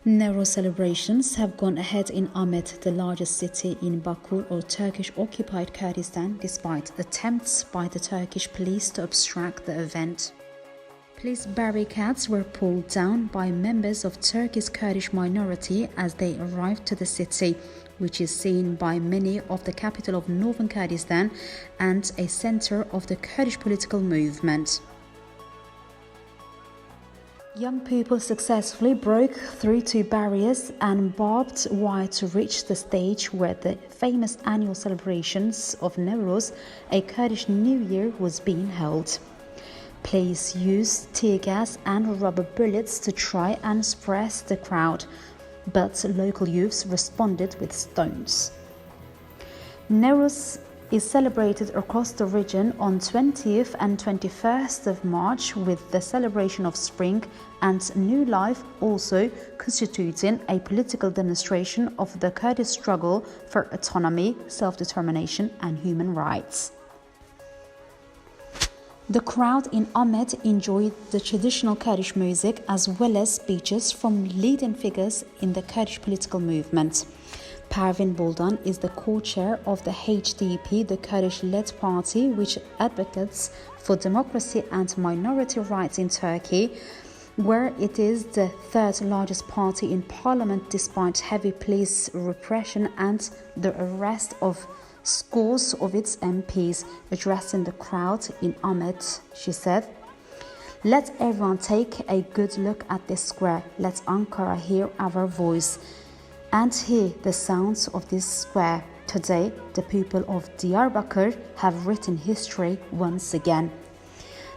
Newroz celebrations have gone ahead in Amed, the largest city in Bakur or Turkish-occupied Kurdistan, despite attempts by the Turkish police to obstruct the event. Police barricades were pulled down by members of Turkey's Kurdish minority as they arrived to the city, which is seen by many of the capital of northern Kurdistan and a center of the Kurdish political movement. Young people successfully broke through two barriers and barbed wire to reach the stage where the famous annual celebrations of Newroz, a Kurdish New Year, was being held. Police used tear gas and rubber bullets to try and suppress the crowd, but local youths responded with stones. Newroz is celebrated across the region on 20th and 21st of March, with the celebration of spring and new life also constituting a political demonstration of the Kurdish struggle for autonomy, self-determination and human rights. The crowd in Amed enjoyed the traditional Kurdish music as well as speeches from leading figures in the Kurdish political movement. Pervin Buldan is the co-chair of the HDP, the Kurdish-led party which advocates for democracy and minority rights in Turkey, where it is the third largest party in parliament despite heavy police repression and the arrest of scores of its MPs. Addressing the crowd in Amed, she said, "Let everyone take a good look at this square. Let Ankara hear our voice and hear the sounds of this square. Today, the people of Diyarbakir have written history once again."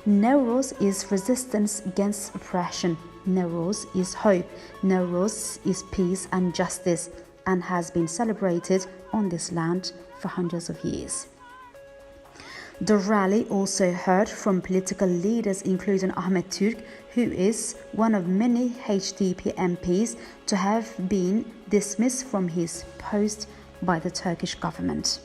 Newroz is resistance against oppression. Newroz is hope. Newroz is peace and justice, and has been celebrated on this land for hundreds of years. The rally also heard from political leaders including Ahmed Türk, who is one of many HDP MPs to have been dismissed from his post by the Turkish government.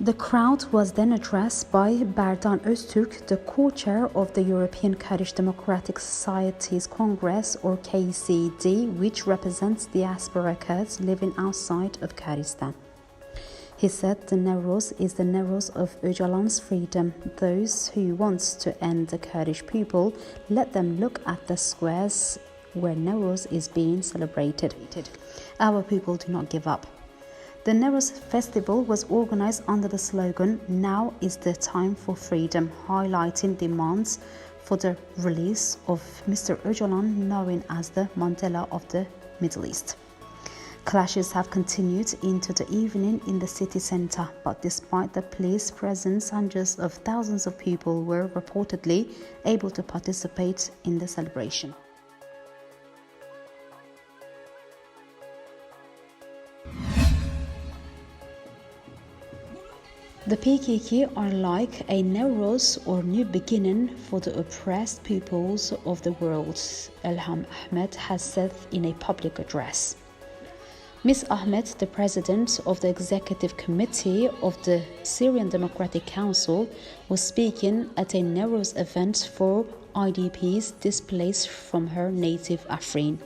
The crowd was then addressed by Berdan Öztürk, the co-chair of the European Kurdish Democratic Societies Congress or KCD, which represents diaspora Kurds living outside of Kurdistan. He said the Newroz is the Newroz of Öcalan's freedom. Those who want to end the Kurdish people, let them look at the squares where Newroz is being celebrated. Our people do not give up. The Newroz festival was organized under the slogan, "Now is the time for freedom," highlighting demands for the release of Mr. Öcalan, known as the Mandela of the Middle East. Clashes have continued into the evening in the city center, but despite the police presence, hundreds of thousands of people were reportedly able to participate in the celebration. The PKK are like a Newroz or new beginning for the oppressed peoples of the world, Ilham Ahmed has said in a public address. Ms. Ahmed, the president of the executive committee of the Syrian Democratic Council, was speaking at a Newroz event for IDPs displaced from her native Afrin.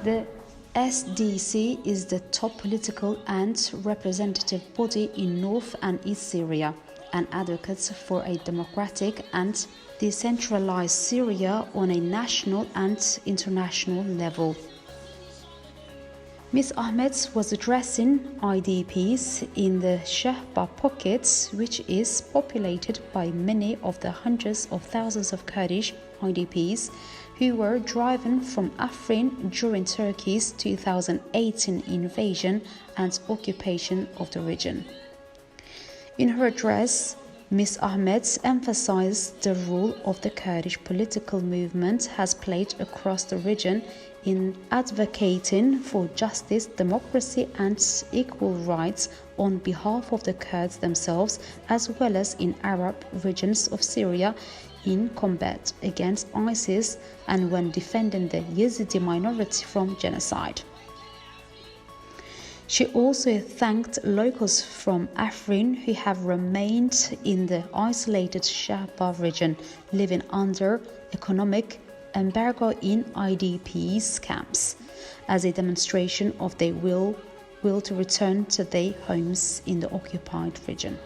The SDC is the top political and representative body in North and East Syria and advocates for a democratic and decentralized Syria on a national and international level. Ms. Ahmed was addressing IDPs in the Shahba pocket, which is populated by many of the hundreds of thousands of Kurdish IDPs who were driven from Afrin during Turkey's 2018 invasion and occupation of the region. In her address, Ms. Ahmed emphasized the role of the Kurdish political movement has played across the region in advocating for justice, democracy and equal rights on behalf of the Kurds themselves, as well as in Arab regions of Syria, in combat against ISIS and when defending the Yazidi minority from genocide. She also thanked locals from Afrin who have remained in the isolated Shahba region, living under economic embargo in IDPs camps, as a demonstration of their will to return to their homes in the occupied region.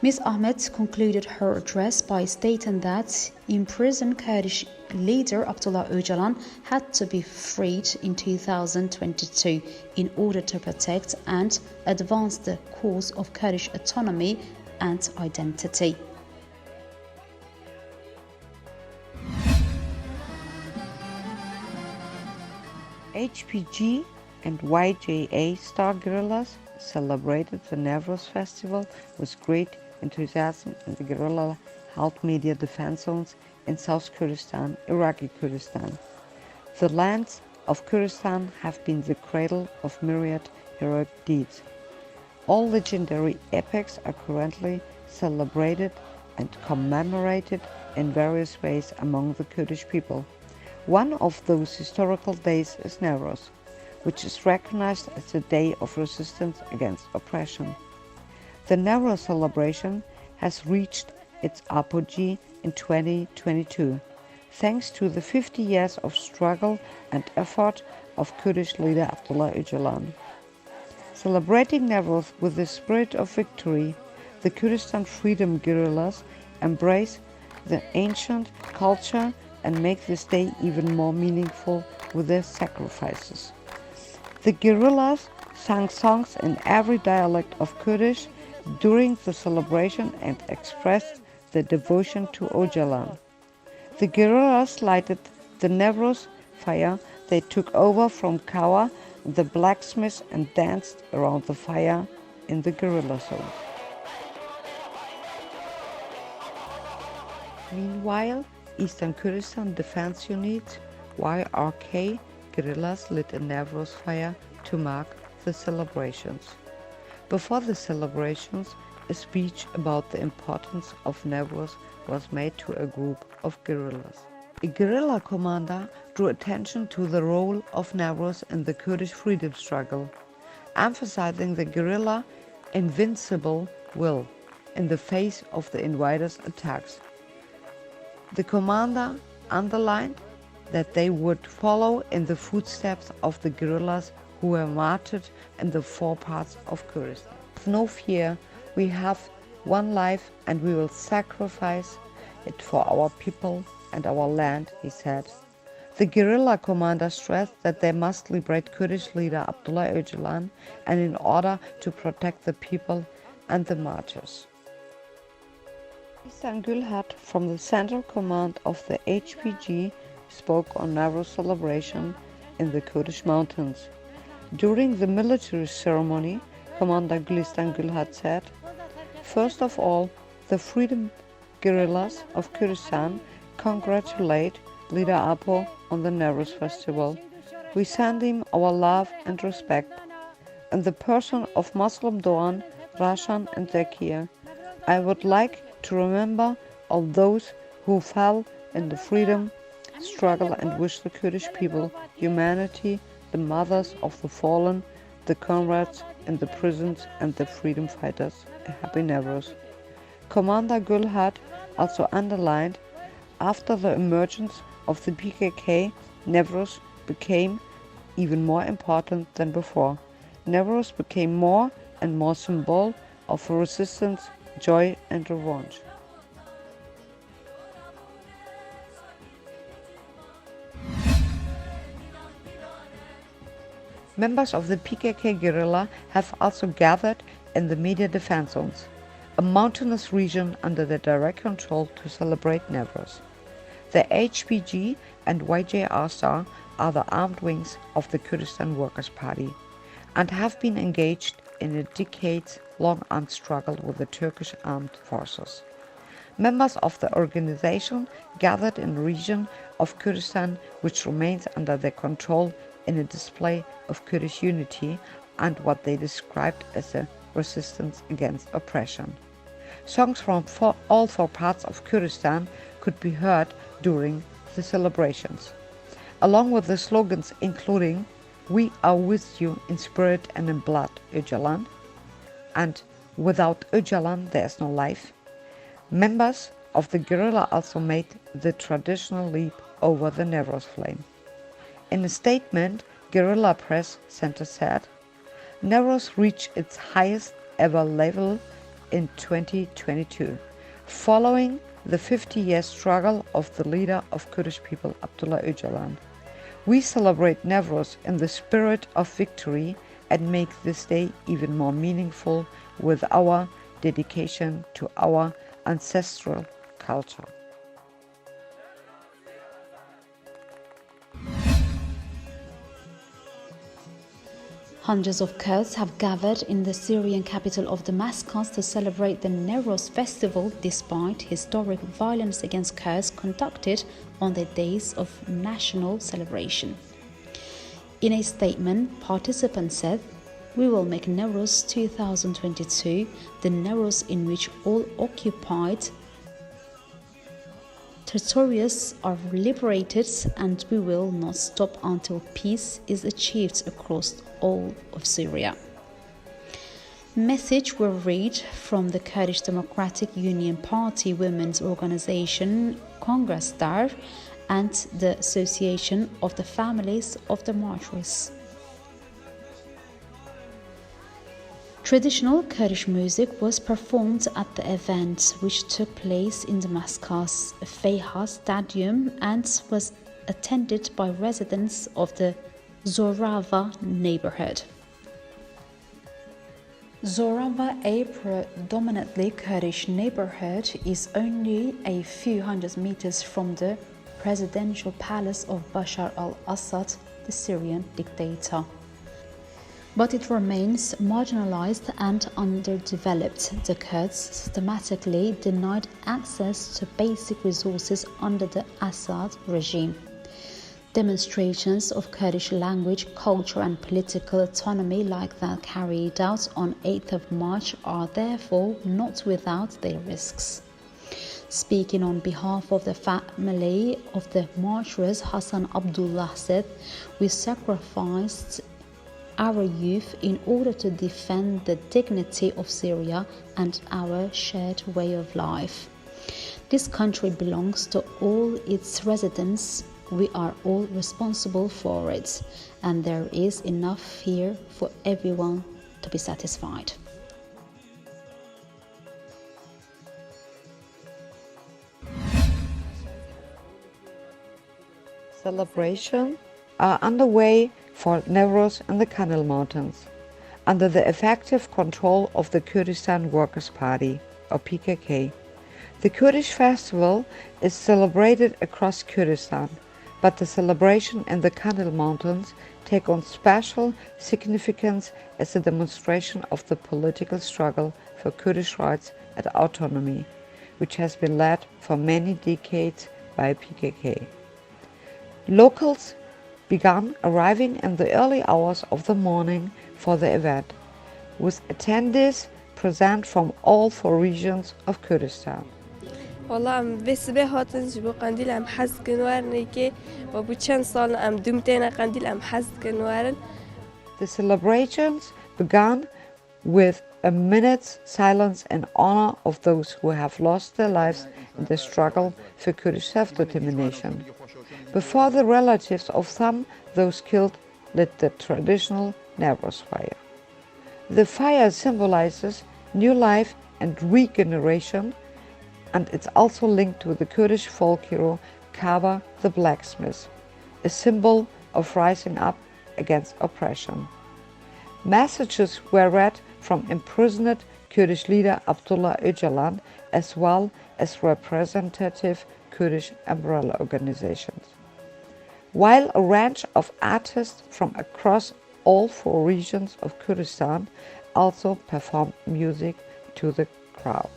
Ms. Amed concluded her address by stating that imprisoned Kurdish leader Abdullah Öcalan had to be freed in 2022 in order to protect and advance the cause of Kurdish autonomy and identity. HPG and YJA star guerrillas celebrated the Newroz festival with great enthusiasm in the guerrilla held media defense zones in South Kurdistan, Iraqi Kurdistan. The lands of Kurdistan have been the cradle of myriad heroic deeds. All legendary epics are currently celebrated and commemorated in various ways among the Kurdish people. One of those historical days is Newroz, which is recognized as the day of resistance against oppression. The Newroz celebration has reached its apogee in 2022, thanks to the 50 years of struggle and effort of Kurdish leader Abdullah Öcalan. Celebrating Newroz with the spirit of victory, the Kurdistan freedom guerrillas embrace the ancient culture and make this day even more meaningful with their sacrifices. The guerrillas sang songs in every dialect of Kurdish during the celebration and expressed their devotion to Öcalan. The guerrillas lighted the Newroz fire they took over from Kawa, the blacksmiths, and danced around the fire in the guerrilla zone. Meanwhile, Eastern Kurdistan Defense Unit YRK guerrillas lit a Newroz fire to mark the celebrations. Before the celebrations, a speech about the importance of Newroz was made to a group of guerrillas. A guerrilla commander drew attention to the role of Newroz in the Kurdish freedom struggle, emphasizing the guerrilla invincible will in the face of the invaders' attacks. The commander underlined that they would follow in the footsteps of the guerrillas who were martyred in the four parts of Kurdistan. With no fear, we have one life and we will sacrifice it for our people and our land, he said. The guerrilla commander stressed that they must liberate Kurdish leader Abdullah Öcalan, and in order to protect the people and the martyrs. Ihsan Gülhat from the Central Command of the HPG spoke on Newroz celebration in the Kurdish mountains. During the military ceremony, Commander Ihsan Gülhat said, "First of all, the freedom guerrillas of Kurdistan congratulate Leader Apo on the Newroz festival. We send him our love and respect. In the person of Muslim Doğan, Rashan and Zekiya, I would like to remember all those who fell in the freedom struggle and wish the Kurdish people, humanity, the mothers of the fallen, the comrades in the prisons and the freedom fighters a happy Newroz." Commander Gülhat also underlined, after the emergence of the PKK, Newroz became even more important than before. Newroz became more and more symbol of resistance, joy and revenge. Members of the PKK guerrilla have also gathered in the media defense zones, a mountainous region under their direct control, to celebrate Newroz. The HPG and YJR are the armed wings of the Kurdistan Workers' Party and have been engaged in a decades-long armed struggle with the Turkish armed forces. Members of the organization gathered in a region of Kurdistan which remains under their control in a display of Kurdish unity and what they described as a resistance against oppression. Songs from all four parts of Kurdistan could be heard during the celebrations, along with the slogans including "We are with you in spirit and in blood, Öcalan," and "Without Öcalan there is no life." Members of the guerrilla also made the traditional leap over the Newroz flame. In a statement, Guerilla Press Center said, "Newroz reached its highest ever level in 2022, following the 50-year struggle of the leader of Kurdish people, Abdullah Öcalan. We celebrate Newroz in the spirit of victory and make this day even more meaningful with our dedication to our ancestral culture." Hundreds of Kurds have gathered in the Syrian capital of Damascus to celebrate the Newroz festival despite historic violence against Kurds conducted on the days of national celebration. In a statement, participants said, "We will make Newroz 2022 the Newroz in which all occupied territories are liberated, and we will not stop until peace is achieved across all of Syria." Messages were read from the Kurdish Democratic Union Party women's organization Kongressdar and the Association of the Families of the Martyrs. Traditional Kurdish music was performed at the event, which took place in Damascus' Feyha Stadium and was attended by residents of the Zorava neighbourhood. Zorava, a predominantly Kurdish neighbourhood, is only a few hundred meters from the presidential palace of Bashar al-Assad, the Syrian dictator. But it remains marginalized and underdeveloped. The Kurds systematically denied access to basic resources under the Assad regime. Demonstrations of Kurdish language, culture and political autonomy like that carried out on 8th of March are therefore not without their risks. Speaking on behalf of the family of the martyrs, Hassan Abdullah said, "We sacrificed our youth in order to defend the dignity of Syria and our shared way of life. This country belongs to all its residents. We are all responsible for it, and there is enough here for everyone to be satisfied." Celebrations are underway for Newroz in the Qandil Mountains, under the effective control of the Kurdistan Workers' Party, or PKK. The Kurdish festival is celebrated across Kurdistan, but the celebration in the Qandil Mountains take on special significance as a demonstration of the political struggle for Kurdish rights and autonomy, which has been led for many decades by PKK. Locals began arriving in the early hours of the morning for the event, with attendees present from all four regions of Kurdistan. والله ام به هاتن جبو قندیل ام حزد کنوارنی که و بو چند سال ام دومتین قندیل ام حزد کنوارن. The celebrations began with a minute's silence in honor of those who have lost their lives in the struggle for Kurdish self-determination, before the relatives of some those killed lit the traditional Newroz fire. The fire symbolizes new life and regeneration, and it's also linked to the Kurdish folk hero Kaba the blacksmith, a symbol of rising up against oppression. Messages were read from imprisoned Kurdish leader Abdullah Öcalan, as well as representative Kurdish umbrella organizations. While a range of artists from across all 4 regions of Kurdistan also performed music to the crowd.